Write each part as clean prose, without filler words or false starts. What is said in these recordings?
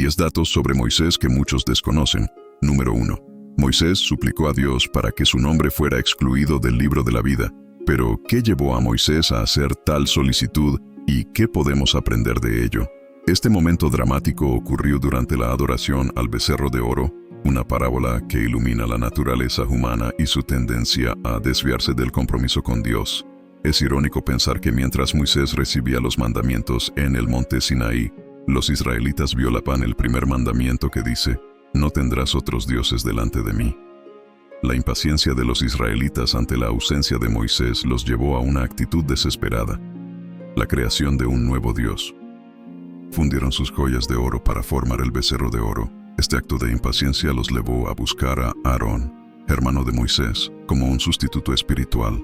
10 datos sobre Moisés que muchos desconocen. Número 1. Moisés suplicó a Dios para que su nombre fuera excluido del libro de la vida. Pero, ¿qué llevó a Moisés a hacer tal solicitud y qué podemos aprender de ello? Este momento dramático ocurrió durante la adoración al becerro de oro, una parábola que ilumina la naturaleza humana y su tendencia a desviarse del compromiso con Dios. Es irónico pensar que mientras Moisés recibía los mandamientos en el monte Sinaí, los israelitas violaban el primer mandamiento que dice: «No tendrás otros dioses delante de mí». La impaciencia de los israelitas ante la ausencia de Moisés los llevó a una actitud desesperada: la creación de un nuevo Dios. Fundieron sus joyas de oro para formar el becerro de oro. Este acto de impaciencia los llevó a buscar a Aarón, hermano de Moisés, como un sustituto espiritual.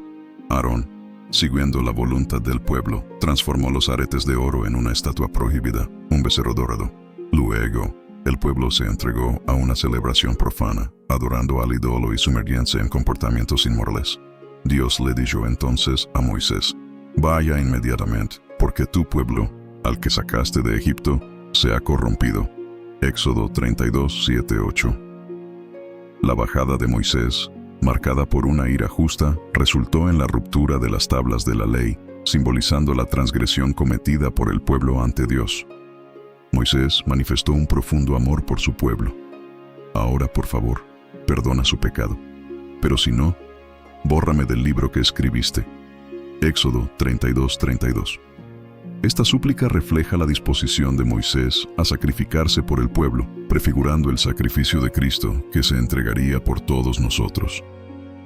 Aarón, siguiendo la voluntad del pueblo, transformó los aretes de oro en una estatua prohibida, un becerro dorado. Luego, el pueblo se entregó a una celebración profana, adorando al ídolo y sumergiéndose en comportamientos inmorales. Dios le dijo entonces a Moisés: «Vaya inmediatamente, porque tu pueblo, al que sacaste de Egipto, se ha corrompido». Éxodo 32, 7, 8. La bajada de Moisés, marcada por una ira justa, resultó en la ruptura de las tablas de la ley, simbolizando la transgresión cometida por el pueblo ante Dios. Moisés manifestó un profundo amor por su pueblo. «Ahora, por favor, perdona su pecado. Pero si no, bórrame del libro que escribiste». Éxodo 32, 32. Esta súplica refleja la disposición de Moisés a sacrificarse por el pueblo, prefigurando el sacrificio de Cristo que se entregaría por todos nosotros.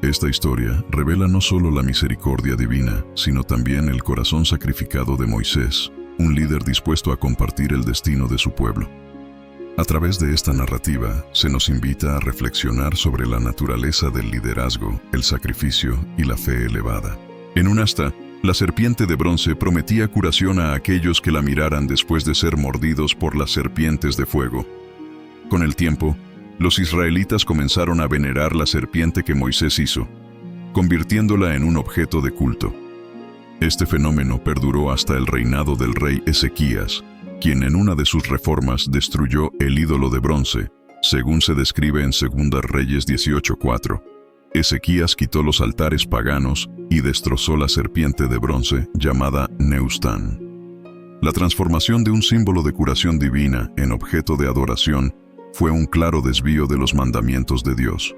Esta historia revela no solo la misericordia divina, sino también el corazón sacrificado de Moisés, un líder dispuesto a compartir el destino de su pueblo. A través de esta narrativa, se nos invita a reflexionar sobre la naturaleza del liderazgo, el sacrificio y la fe elevada. En un asta, la serpiente de bronce prometía curación a aquellos que la miraran después de ser mordidos por las serpientes de fuego. Con el tiempo, los israelitas comenzaron a venerar la serpiente que Moisés hizo, convirtiéndola en un objeto de culto. Este fenómeno perduró hasta el reinado del rey Ezequías, quien en una de sus reformas destruyó el ídolo de bronce, según se describe en 2 Reyes 18:4. Ezequías quitó los altares paganos y destrozó la serpiente de bronce llamada Neustán. La transformación de un símbolo de curación divina en objeto de adoración fue un claro desvío de los mandamientos de Dios.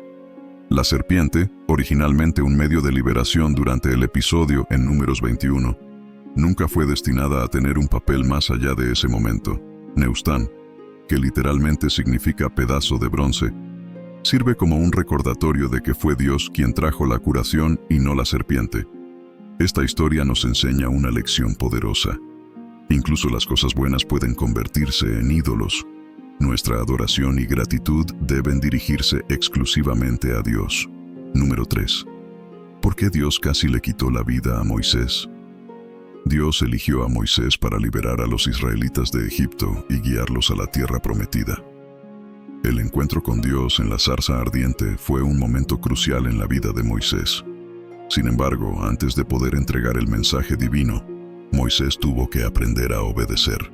La serpiente, originalmente un medio de liberación durante el episodio en Números 21, nunca fue destinada a tener un papel más allá de ese momento. Neustán, que literalmente significa pedazo de bronce, sirve como un recordatorio de que fue Dios quien trajo la curación y no la serpiente. Esta historia nos enseña una lección poderosa. Incluso las cosas buenas pueden convertirse en ídolos. Nuestra adoración y gratitud deben dirigirse exclusivamente a Dios. Número 3. ¿Por qué Dios casi le quitó la vida a Moisés? Dios eligió a Moisés para liberar a los israelitas de Egipto y guiarlos a la tierra prometida. El encuentro con Dios en la zarza ardiente fue un momento crucial en la vida de Moisés. Sin embargo, antes de poder entregar el mensaje divino, Moisés tuvo que aprender a obedecer.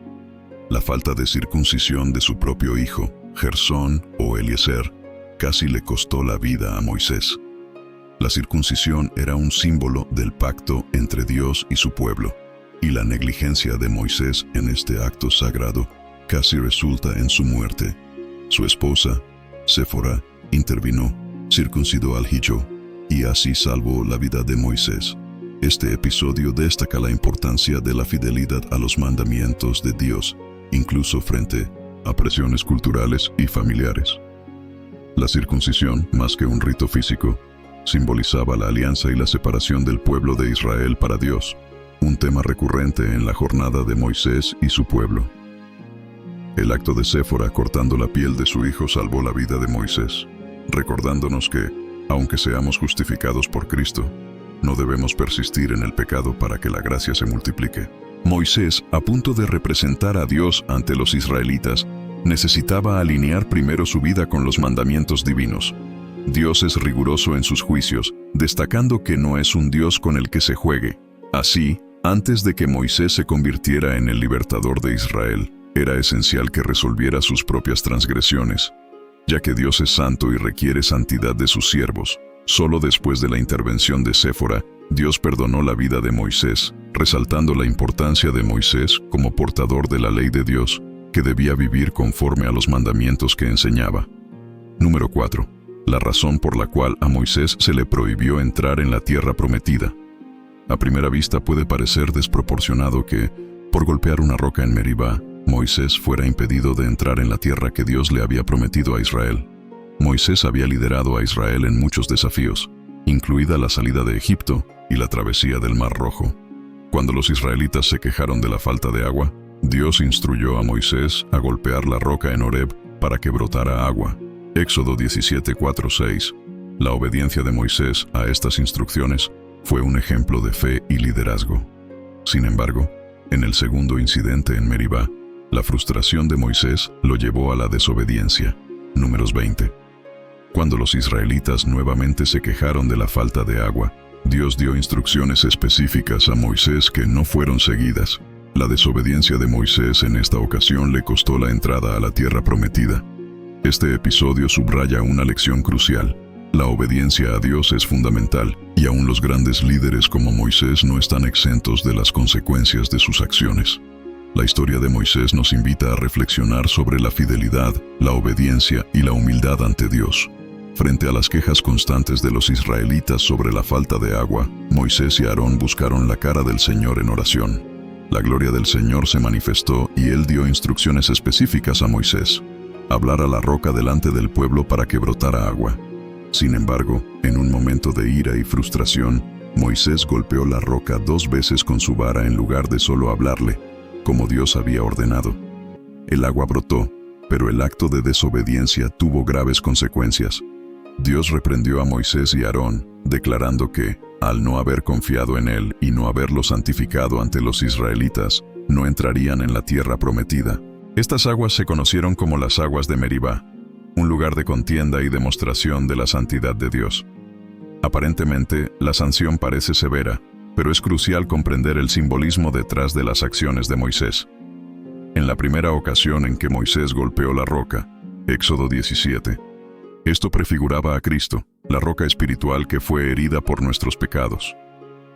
La falta de circuncisión de su propio hijo, Gersón o Eliezer, casi le costó la vida a Moisés. La circuncisión era un símbolo del pacto entre Dios y su pueblo, y la negligencia de Moisés en este acto sagrado casi resulta en su muerte. Su esposa, Séfora, intervino, circuncidó al hijo, y así salvó la vida de Moisés. Este episodio destaca la importancia de la fidelidad a los mandamientos de Dios, incluso frente a presiones culturales y familiares. La circuncisión, más que un rito físico, simbolizaba la alianza y la separación del pueblo de Israel para Dios, un tema recurrente en la jornada de Moisés y su pueblo. El acto de Séfora cortando la piel de su hijo salvó la vida de Moisés, recordándonos que, aunque seamos justificados por Cristo, no debemos persistir en el pecado para que la gracia se multiplique. Moisés, a punto de representar a Dios ante los israelitas, necesitaba alinear primero su vida con los mandamientos divinos. Dios es riguroso en sus juicios, destacando que no es un Dios con el que se juegue. Así, antes de que Moisés se convirtiera en el libertador de Israel, Era esencial que resolviera sus propias transgresiones, ya que Dios es santo y requiere santidad de sus siervos. Solo después de la intervención de Séfora, Dios perdonó la vida de Moisés, resaltando la importancia de Moisés como portador de la ley de Dios, que debía vivir conforme a los mandamientos que enseñaba. Número 4. La razón por la cual a Moisés se le prohibió entrar en la tierra prometida. A primera vista puede parecer desproporcionado que, por golpear una roca en Meribá, Moisés fuera impedido de entrar en la tierra que Dios le había prometido a Israel. Moisés había liderado a Israel en muchos desafíos, incluida la salida de Egipto y la travesía del Mar Rojo. Cuando los israelitas se quejaron de la falta de agua, Dios instruyó a Moisés a golpear la roca en Horeb para que brotara agua. Éxodo 17:4-6. La obediencia de Moisés a estas instrucciones fue un ejemplo de fe y liderazgo. Sin embargo, en el segundo incidente en Meribá, la frustración de Moisés lo llevó a la desobediencia. Números 20. Cuando los israelitas nuevamente se quejaron de la falta de agua, Dios dio instrucciones específicas a Moisés que no fueron seguidas. La desobediencia de Moisés en esta ocasión le costó la entrada a la tierra prometida. Este episodio subraya una lección crucial. La obediencia a Dios es fundamental, y aún los grandes líderes como Moisés no están exentos de las consecuencias de sus acciones. La historia de Moisés nos invita a reflexionar sobre la fidelidad, la obediencia y la humildad ante Dios. Frente a las quejas constantes de los israelitas sobre la falta de agua, Moisés y Aarón buscaron la cara del Señor en oración. La gloria del Señor se manifestó y Él dio instrucciones específicas a Moisés: hablar a la roca delante del pueblo para que brotara agua. Sin embargo, en un momento de ira y frustración, Moisés golpeó la roca 2 veces con su vara en lugar de solo hablarle, como Dios había ordenado. El agua brotó, pero el acto de desobediencia tuvo graves consecuencias. Dios reprendió a Moisés y Aarón, declarando que, al no haber confiado en Él y no haberlo santificado ante los israelitas, no entrarían en la tierra prometida. Estas aguas se conocieron como las aguas de Meribá, un lugar de contienda y demostración de la santidad de Dios. Aparentemente, la sanción parece severa, pero es crucial comprender el simbolismo detrás de las acciones de Moisés. En la primera ocasión en que Moisés golpeó la roca, Éxodo 17, esto prefiguraba a Cristo, la roca espiritual que fue herida por nuestros pecados.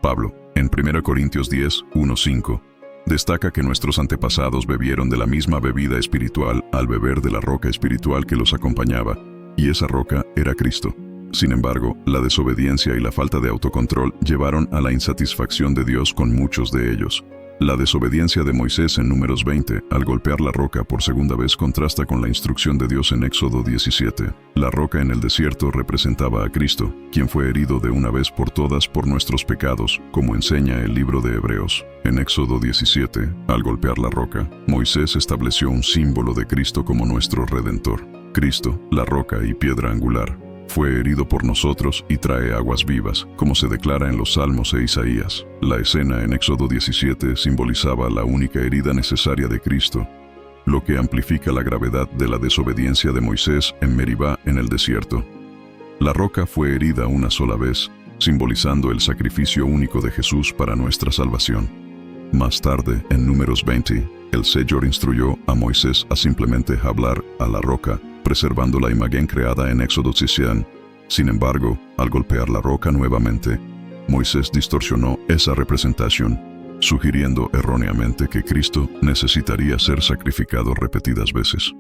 Pablo, en 1 Corintios 10:1-5, destaca que nuestros antepasados bebieron de la misma bebida espiritual al beber de la roca espiritual que los acompañaba, y esa roca era Cristo. Sin embargo, la desobediencia y la falta de autocontrol llevaron a la insatisfacción de Dios con muchos de ellos. La desobediencia de Moisés en Números 20, al golpear la roca por segunda vez, contrasta con la instrucción de Dios en Éxodo 17. La roca en el desierto representaba a Cristo, quien fue herido de una vez por todas por nuestros pecados, como enseña el libro de Hebreos. En Éxodo 17, al golpear la roca, Moisés estableció un símbolo de Cristo como nuestro Redentor. Cristo, la roca y piedra angular, fue herido por nosotros y trae aguas vivas, como se declara en los Salmos e Isaías. La escena en Éxodo 17 simbolizaba la única herida necesaria de Cristo, lo que amplifica la gravedad de la desobediencia de Moisés en Meribá en el desierto. La roca fue herida una sola vez, simbolizando el sacrificio único de Jesús para nuestra salvación. Más tarde, en Números 20, el Señor instruyó a Moisés a simplemente hablar a la roca, preservando la imagen creada en Éxodo 17. Sin embargo, al golpear la roca nuevamente, Moisés distorsionó esa representación, sugiriendo erróneamente que Cristo necesitaría ser sacrificado repetidas veces.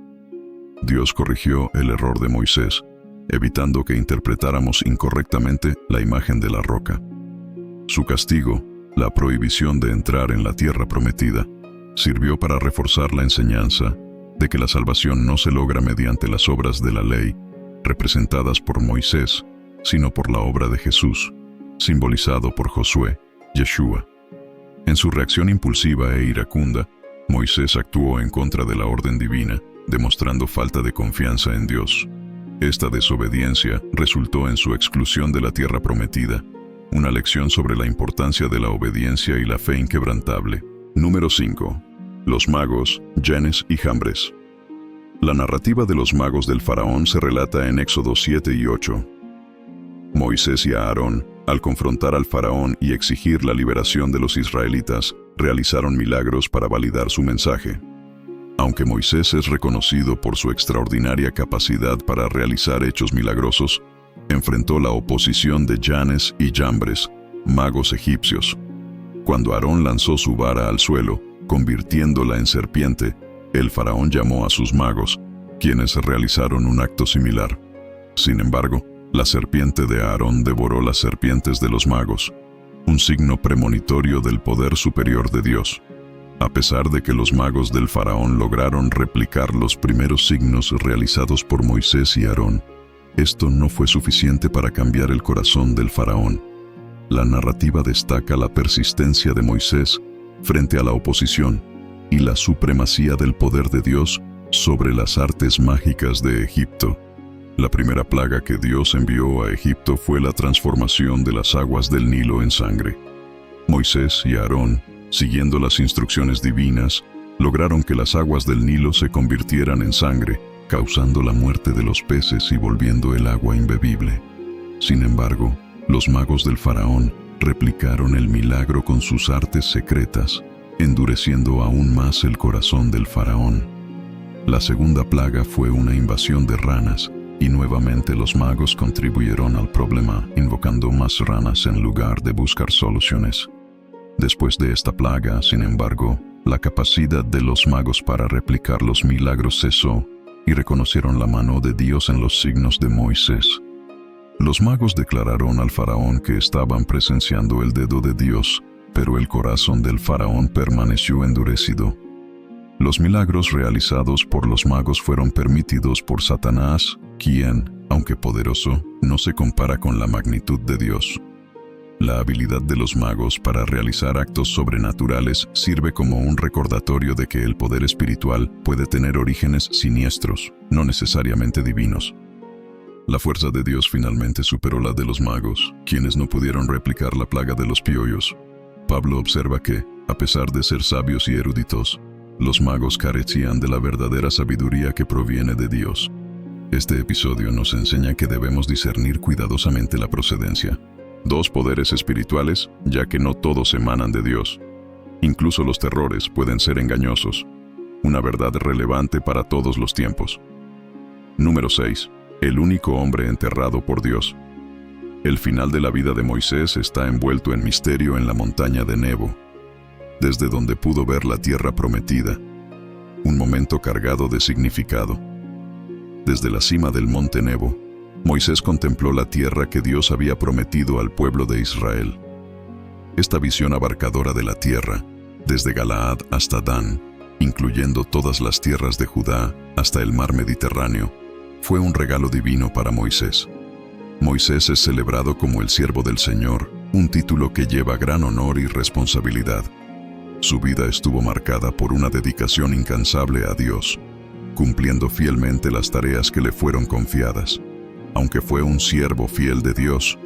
Dios corrigió el error de Moisés, evitando que interpretáramos incorrectamente la imagen de la roca. Su castigo, la prohibición de entrar en la tierra prometida, sirvió para reforzar la enseñanza de que la salvación no se logra mediante las obras de la ley, representadas por Moisés, sino por la obra de Jesús, simbolizado por Josué, Yeshua. En su reacción impulsiva e iracunda, Moisés actuó en contra de la orden divina, demostrando falta de confianza en Dios. Esta desobediencia resultó en su exclusión de la tierra prometida, una lección sobre la importancia de la obediencia y la fe inquebrantable. Número 5. Los magos, Janes y Jambres. La narrativa de los magos del faraón se relata en Éxodo 7 y 8. Moisés y Aarón, al confrontar al faraón y exigir la liberación de los israelitas, realizaron milagros para validar su mensaje. Aunque Moisés es reconocido por su extraordinaria capacidad para realizar hechos milagrosos, enfrentó la oposición de Janes y Jambres, magos egipcios. Cuando Aarón lanzó su vara al suelo, convirtiéndola en serpiente, el faraón llamó a sus magos, quienes realizaron un acto similar. Sin embargo, la serpiente de Aarón devoró las serpientes de los magos, un signo premonitorio del poder superior de Dios. A pesar de que los magos del faraón lograron replicar los primeros signos realizados por Moisés y Aarón, esto no fue suficiente para cambiar el corazón del faraón. La narrativa destaca la persistencia de Moisés frente a la oposición y la supremacía del poder de Dios sobre las artes mágicas de Egipto. La primera plaga que Dios envió a Egipto fue la transformación de las aguas del Nilo en sangre. Moisés y Aarón, siguiendo las instrucciones divinas, lograron que las aguas del Nilo se convirtieran en sangre, causando la muerte de los peces y volviendo el agua imbebible. Sin embargo, los magos del faraón replicaron el milagro con sus artes secretas, endureciendo aún más el corazón del faraón. La segunda plaga fue una invasión de ranas, y nuevamente los magos contribuyeron al problema, invocando más ranas en lugar de buscar soluciones. Después de esta plaga, sin embargo, la capacidad de los magos para replicar los milagros cesó, y reconocieron la mano de Dios en los signos de Moisés. Los magos declararon al faraón que estaban presenciando el dedo de Dios, pero el corazón del faraón permaneció endurecido. Los milagros realizados por los magos fueron permitidos por Satanás, quien, aunque poderoso, no se compara con la magnitud de Dios. La habilidad de los magos para realizar actos sobrenaturales sirve como un recordatorio de que el poder espiritual puede tener orígenes siniestros, no necesariamente divinos. La fuerza de Dios finalmente superó la de los magos, quienes no pudieron replicar la plaga de los piollos. Pablo observa que, a pesar de ser sabios y eruditos, los magos carecían de la verdadera sabiduría que proviene de Dios. Este episodio nos enseña que debemos discernir cuidadosamente la procedencia. Dos poderes espirituales, ya que no todos emanan de Dios. Incluso los terrores pueden ser engañosos. Una verdad relevante para todos los tiempos. Número 6. El único hombre enterrado por Dios. El final de la vida de Moisés está envuelto en misterio en la montaña de Nebo, desde donde pudo ver la tierra prometida. Un momento cargado de significado. Desde la cima del monte Nebo, Moisés contempló la tierra que Dios había prometido al pueblo de Israel. Esta visión abarcadora de la tierra, desde Galaad hasta Dan, incluyendo todas las tierras de Judá hasta el mar Mediterráneo, fue un regalo divino para Moisés. Moisés es celebrado como el siervo del Señor, un título que lleva gran honor y responsabilidad. Su vida estuvo marcada por una dedicación incansable a Dios, cumpliendo fielmente las tareas que le fueron confiadas. Aunque fue un siervo fiel de Dios,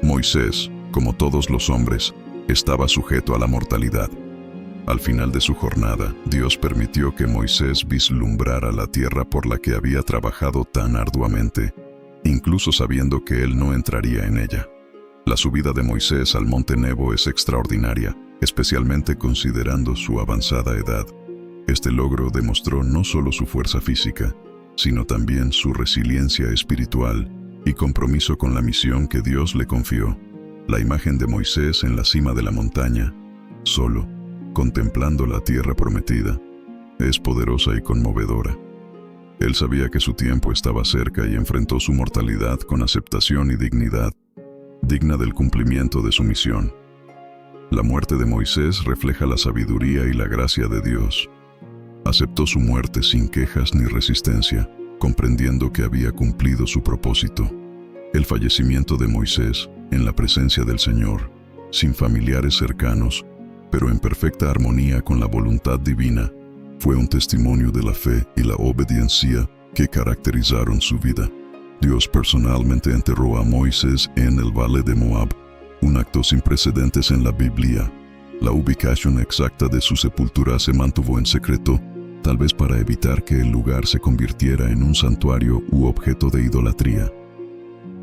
Moisés, como todos los hombres, estaba sujeto a la mortalidad. Al final de su jornada, Dios permitió que Moisés vislumbrara la tierra por la que había trabajado tan arduamente, incluso sabiendo que él no entraría en ella. La subida de Moisés al monte Nebo es extraordinaria, especialmente considerando su avanzada edad. Este logro demostró no solo su fuerza física, sino también su resiliencia espiritual y compromiso con la misión que Dios le confió. La imagen de Moisés en la cima de la montaña, solo, contemplando la tierra prometida, es poderosa y conmovedora. Él sabía que su tiempo estaba cerca y enfrentó su mortalidad con aceptación y dignidad, digna del cumplimiento de su misión. La muerte de Moisés refleja la sabiduría y la gracia de Dios. Aceptó su muerte sin quejas ni resistencia, comprendiendo que había cumplido su propósito. El fallecimiento de Moisés, en la presencia del Señor, sin familiares cercanos, pero en perfecta armonía con la voluntad divina, fue un testimonio de la fe y la obediencia que caracterizaron su vida. Dios personalmente enterró a Moisés en el valle de Moab, un acto sin precedentes en la Biblia. La ubicación exacta de su sepultura se mantuvo en secreto, tal vez para evitar que el lugar se convirtiera en un santuario u objeto de idolatría.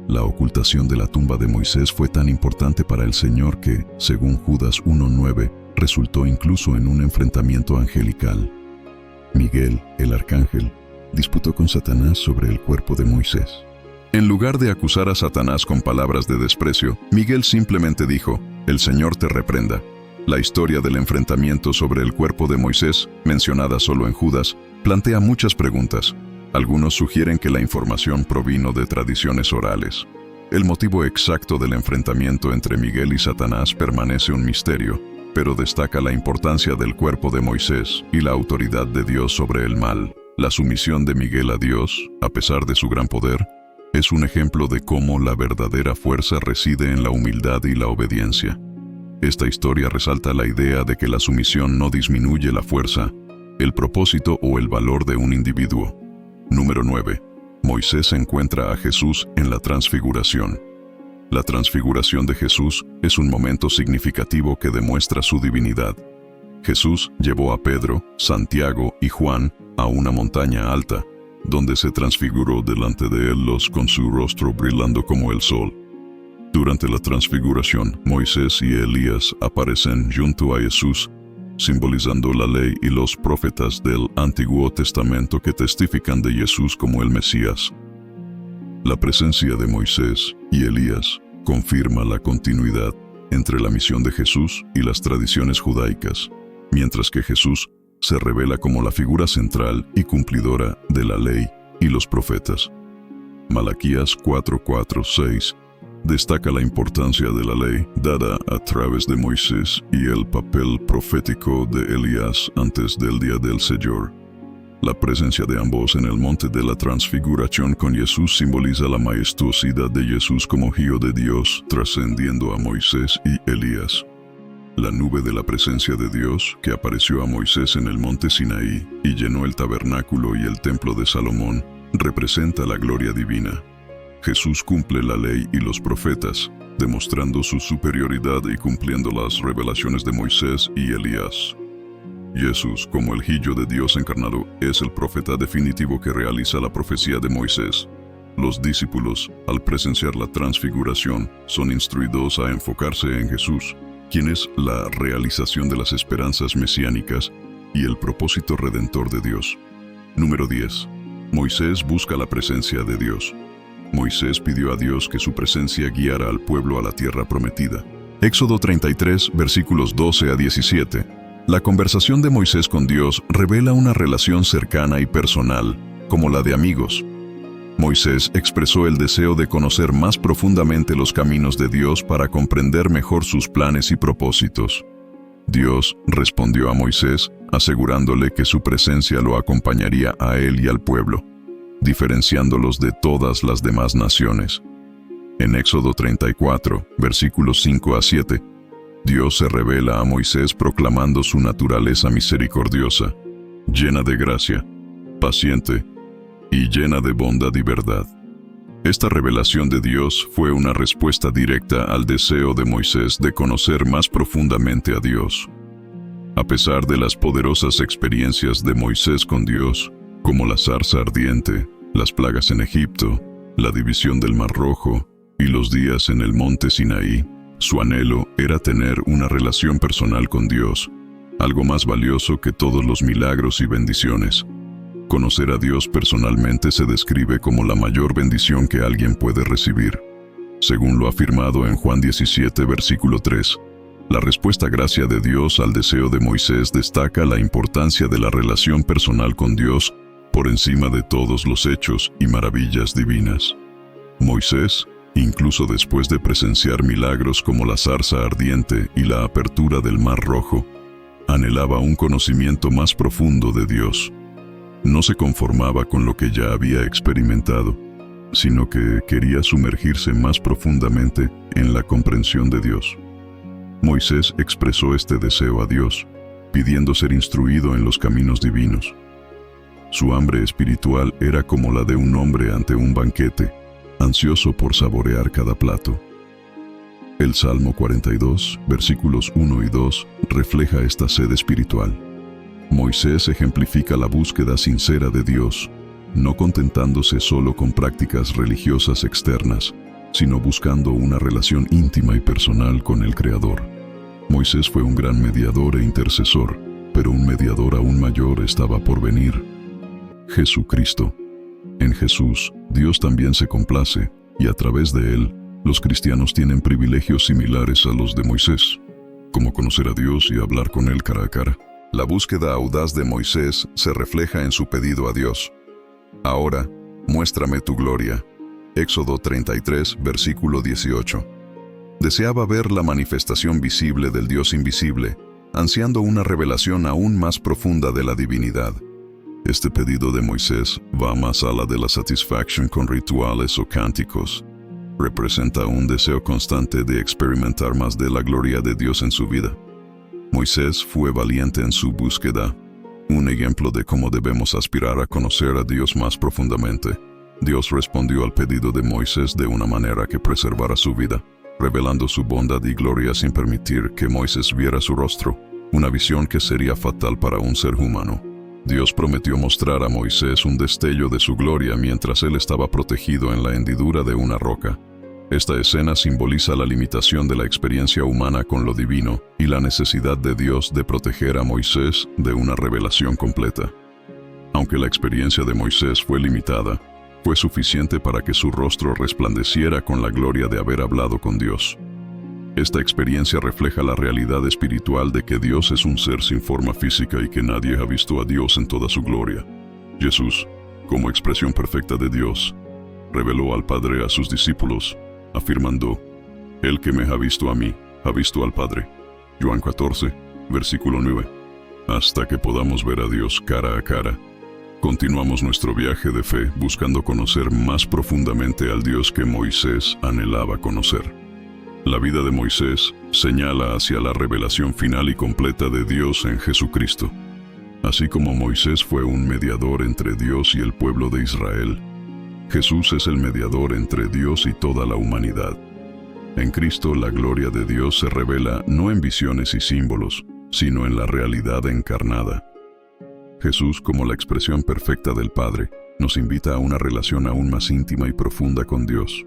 La ocultación de la tumba de Moisés fue tan importante para el Señor que, según Judas 1:9, resultó incluso en un enfrentamiento angelical. Miguel, el arcángel, disputó con Satanás sobre el cuerpo de Moisés. En lugar de acusar a Satanás con palabras de desprecio, Miguel simplemente dijo: «El Señor te reprenda». La historia del enfrentamiento sobre el cuerpo de Moisés, mencionada solo en Judas, plantea muchas preguntas. Algunos sugieren que la información provino de tradiciones orales. El motivo exacto del enfrentamiento entre Miguel y Satanás permanece un misterio, pero destaca la importancia del cuerpo de Moisés y la autoridad de Dios sobre el mal. La sumisión de Miguel a Dios, a pesar de su gran poder, es un ejemplo de cómo la verdadera fuerza reside en la humildad y la obediencia. Esta historia resalta la idea de que la sumisión no disminuye la fuerza, el propósito o el valor de un individuo. Número 9. Moisés encuentra a Jesús en la transfiguración. La transfiguración de Jesús es un momento significativo que demuestra su divinidad. Jesús llevó a Pedro, Santiago y Juan a una montaña alta, donde se transfiguró delante de ellos con su rostro brillando como el sol. Durante la transfiguración, Moisés y Elías aparecen junto a Jesús, simbolizando la ley y los profetas del Antiguo Testamento que testifican de Jesús como el Mesías. La presencia de Moisés y Elías confirma la continuidad entre la misión de Jesús y las tradiciones judaicas, mientras que Jesús se revela como la figura central y cumplidora de la ley y los profetas. Malaquías 4:4-6 destaca la importancia de la ley dada a través de Moisés y el papel profético de Elías antes del día del Señor. La presencia de ambos en el monte de la transfiguración con Jesús simboliza la majestuosidad de Jesús como Hijo de Dios, trascendiendo a Moisés y Elías. La nube de la presencia de Dios, que apareció a Moisés en el monte Sinaí y llenó el tabernáculo y el templo de Salomón, representa la gloria divina. Jesús cumple la ley y los profetas, demostrando su superioridad y cumpliendo las revelaciones de Moisés y Elías. Jesús, como el Hijo de Dios encarnado, es el profeta definitivo que realiza la profecía de Moisés. Los discípulos, al presenciar la transfiguración, son instruidos a enfocarse en Jesús, quien es la realización de las esperanzas mesiánicas y el propósito redentor de Dios. Número 10. Moisés busca la presencia de Dios. Moisés pidió a Dios que su presencia guiara al pueblo a la tierra prometida. Éxodo 33, versículos 12 a 17. La conversación de Moisés con Dios revela una relación cercana y personal, como la de amigos. Moisés expresó el deseo de conocer más profundamente los caminos de Dios para comprender mejor sus planes y propósitos. Dios respondió a Moisés, asegurándole que su presencia lo acompañaría a él y al pueblo, diferenciándolos de todas las demás naciones. En Éxodo 34, versículos 5 a 7, Dios se revela a Moisés proclamando su naturaleza misericordiosa, llena de gracia, paciente y llena de bondad y verdad. Esta revelación de Dios fue una respuesta directa al deseo de Moisés de conocer más profundamente a Dios. A pesar de las poderosas experiencias de Moisés con Dios, como la zarza ardiente, las plagas en Egipto, la división del Mar Rojo y los días en el monte Sinaí, su anhelo era tener una relación personal con Dios, algo más valioso que todos los milagros y bendiciones. Conocer a Dios personalmente se describe como la mayor bendición que alguien puede recibir. Según lo afirmado en Juan 17, versículo 3, la respuesta gracia de Dios al deseo de Moisés destaca la importancia de la relación personal con Dios por encima de todos los hechos y maravillas divinas. Moisés, incluso después de presenciar milagros como la zarza ardiente y la apertura del Mar Rojo, anhelaba un conocimiento más profundo de Dios. No se conformaba con lo que ya había experimentado, sino que quería sumergirse más profundamente en la comprensión de Dios. Moisés expresó este deseo a Dios, pidiendo ser instruido en los caminos divinos. Su hambre espiritual era como la de un hombre ante un banquete, ansioso por saborear cada plato. El Salmo 42, versículos 1 y 2, refleja esta sed espiritual. Moisés ejemplifica la búsqueda sincera de Dios, no contentándose solo con prácticas religiosas externas, sino buscando una relación íntima y personal con el Creador. Moisés fue un gran mediador e intercesor, pero un mediador aún mayor estaba por venir: Jesucristo. En Jesús, Dios también se complace, y a través de Él, los cristianos tienen privilegios similares a los de Moisés, como conocer a Dios y hablar con Él cara a cara. La búsqueda audaz de Moisés se refleja en su pedido a Dios: ahora, muéstrame tu gloria. Éxodo 33, versículo 18. Deseaba ver la manifestación visible del Dios invisible, ansiando una revelación aún más profunda de la divinidad. Este pedido de Moisés va más allá de la satisfacción con rituales o cánticos. Representa un deseo constante de experimentar más de la gloria de Dios en su vida. Moisés fue valiente en su búsqueda, un ejemplo de cómo debemos aspirar a conocer a Dios más profundamente. Dios respondió al pedido de Moisés de una manera que preservara su vida, revelando su bondad y gloria sin permitir que Moisés viera su rostro, una visión que sería fatal para un ser humano. Dios prometió mostrar a Moisés un destello de su gloria mientras él estaba protegido en la hendidura de una roca. Esta escena simboliza la limitación de la experiencia humana con lo divino y la necesidad de Dios de proteger a Moisés de una revelación completa. Aunque la experiencia de Moisés fue limitada, fue suficiente para que su rostro resplandeciera con la gloria de haber hablado con Dios. Esta experiencia refleja la realidad espiritual de que Dios es un ser sin forma física y que nadie ha visto a Dios en toda su gloria. Jesús, como expresión perfecta de Dios, reveló al Padre a sus discípulos, afirmando: el que me ha visto a mí, ha visto al Padre. Juan 14, versículo 9. Hasta que podamos ver a Dios cara a cara, continuamos nuestro viaje de fe buscando conocer más profundamente al Dios que Moisés anhelaba conocer. La vida de Moisés señala hacia la revelación final y completa de Dios en Jesucristo. Así como Moisés fue un mediador entre Dios y el pueblo de Israel, Jesús es el mediador entre Dios y toda la humanidad. En Cristo la gloria de Dios se revela no en visiones y símbolos, sino en la realidad encarnada. Jesús, como la expresión perfecta del Padre, nos invita a una relación aún más íntima y profunda con Dios.